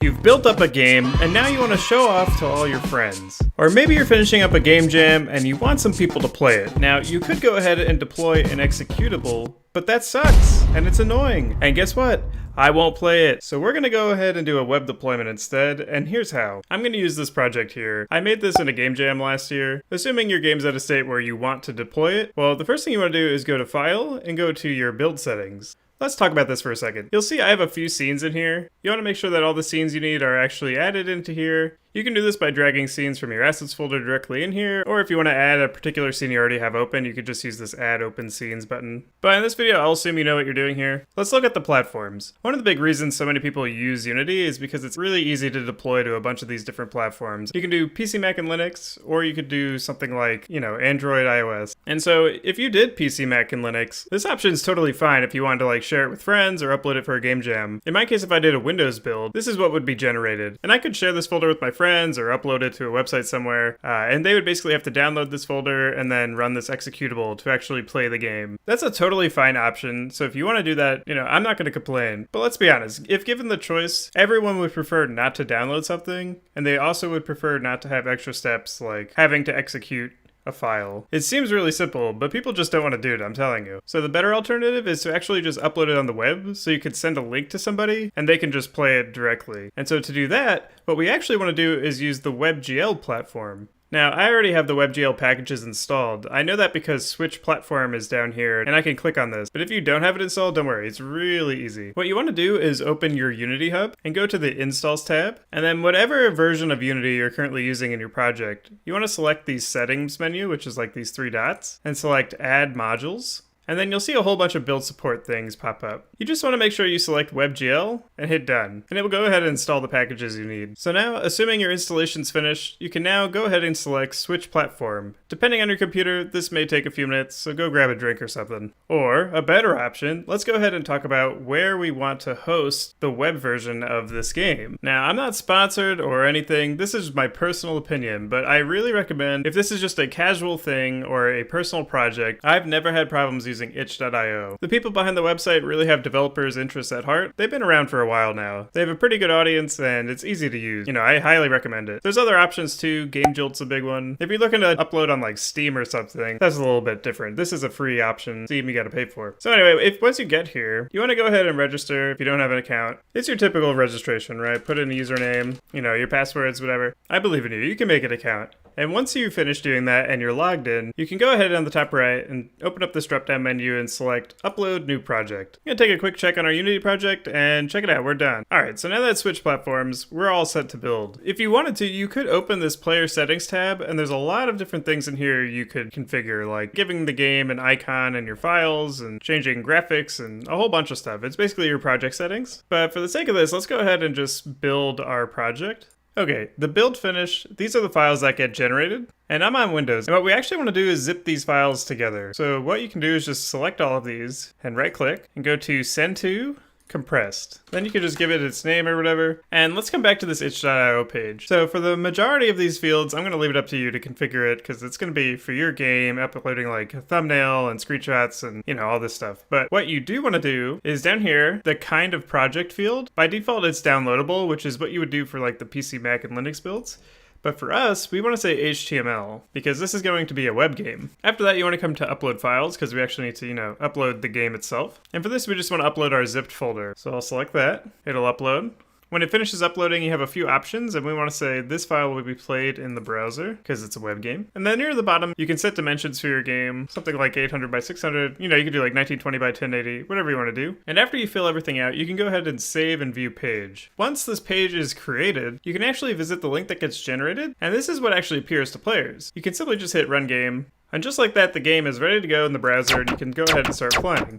You've built up a game, and now you want to show off to all your friends. Or maybe you're finishing up a game jam, and you want some people to play it. Now, you could go ahead and deploy an executable, but that sucks, and it's annoying. And guess what? I won't play it. So we're gonna go ahead and do a web deployment instead, and here's how. I'm gonna use this project here. I made this in a game jam last year. Assuming your game's at a state where you want to deploy it, well, the first thing you wanna do is go to File, and go to your build settings. Let's talk about this for a second. You'll see I have a few scenes in here. You want to make sure that all the scenes you need are actually added into here. You can do this by dragging scenes from your assets folder directly in here, or if you want to add a particular scene you already have open, you could just use this add open scenes button. But in this video, I'll assume you know what you're doing here. Let's look at the platforms. One of the big reasons so many people use Unity is because it's really easy to deploy to a bunch of these different platforms. You can do PC, Mac, and Linux, or you could do something like, Android, iOS. And so if you did PC, Mac, and Linux, this option is totally fine if you wanted to share it with friends or upload it for a game jam. In my case, if I did a Windows build, this is what would be generated. And I could share this folder with my friends or upload it to a website somewhere, and they would basically have to download this folder and then run this executable to actually play the game. That's a totally fine option, so if you want to do that, I'm not going to complain. But let's be honest, if given the choice, everyone would prefer not to download something, and they also would prefer not to have extra steps like having to execute a file. It seems really simple, but people just don't want to do it, I'm telling you. So the better alternative is to actually just upload it on the web, so you could send a link to somebody, and they can just play it directly. And so to do that, what we actually want to do is use the WebGL platform. Now, I already have the WebGL packages installed. I know that because Switch Platform is down here, and I can click on this. But if you don't have it installed, don't worry, it's really easy. What you want to do is open your Unity Hub, and go to the Installs tab, and then whatever version of Unity you're currently using in your project, you want to select the Settings menu, which is like these three dots, and select Add Modules. And then you'll see a whole bunch of build support things pop up. You just want to make sure you select WebGL and hit done, and it will go ahead and install the packages you need. So now, assuming your installation's finished, you can now go ahead and select Switch Platform. Depending on your computer, this may take a few minutes, so go grab a drink or something. Or, a better option, let's go ahead and talk about where we want to host the web version of this game. Now, I'm not sponsored or anything, this is my personal opinion, but I really recommend, if this is just a casual thing or a personal project, I've never had problems using itch.io. The people behind the website really have developers' interests at heart. They've been around for a while now. They have a pretty good audience and it's easy to use. I highly recommend it. There's other options too. GameJolt's a big one. If you're looking to upload on Steam or something, that's a little bit different. This is a free option. Steam you gotta pay for. So anyway, if once you get here, you want to go ahead and register if you don't have an account. It's your typical registration, right? Put in a username, your passwords, whatever. I believe in you. You can make an account. And once you finish doing that and you're logged in, you can go ahead on the top right and open up this drop-down menu and select Upload New Project. I'm going to take a quick check on our Unity project and check it out, we're done. Alright, so now that it's switched platforms, we're all set to build. If you wanted to, you could open this Player Settings tab, and there's a lot of different things in here you could configure, like giving the game an icon in your files, and changing graphics, and a whole bunch of stuff. It's basically your project settings. But for the sake of this, let's go ahead and just build our project. Okay, the build finished. These are the files that get generated, and I'm on Windows. And what we actually want to do is zip these files together. So what you can do is just select all of these and right click and go to Send to Compressed. Then you can just give it its name or whatever. And let's come back to this itch.io page. So for the majority of these fields, I'm going to leave it up to you to configure it because it's going to be for your game, uploading a thumbnail and screenshots and all this stuff. But what you do want to do is down here, the kind of project field. By default, it's downloadable, which is what you would do for the PC, Mac, and Linux builds. But for us, we want to say HTML, because this is going to be a web game. After that, you want to come to upload files, because we actually need to, upload the game itself. And for this, we just want to upload our zipped folder. So I'll select that. It'll upload. When it finishes uploading, you have a few options, and we want to say this file will be played in the browser, because it's a web game. And then near the bottom, you can set dimensions for your game, something like 800 by 600. You can do 1920 by 1080, whatever you want to do. And after you fill everything out, you can go ahead and save and view page. Once this page is created, you can actually visit the link that gets generated, and this is what actually appears to players. You can simply just hit Run Game, and just like that, the game is ready to go in the browser, and you can go ahead and start playing.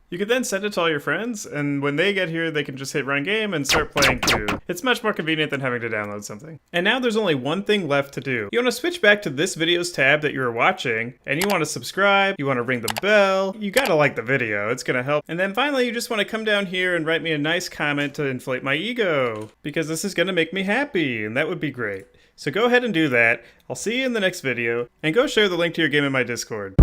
You can then send it to all your friends, and when they get here, they can just hit Run Game and start playing too. It's much more convenient than having to download something. And now there's only one thing left to do. You want to switch back to this video's tab that you were watching, and you want to subscribe, you want to ring the bell, you gotta like the video, it's gonna help. And then finally, you just want to come down here and write me a nice comment to inflate my ego, because this is gonna make me happy, and that would be great. So go ahead and do that. I'll see you in the next video, and go share the link to your game in my Discord.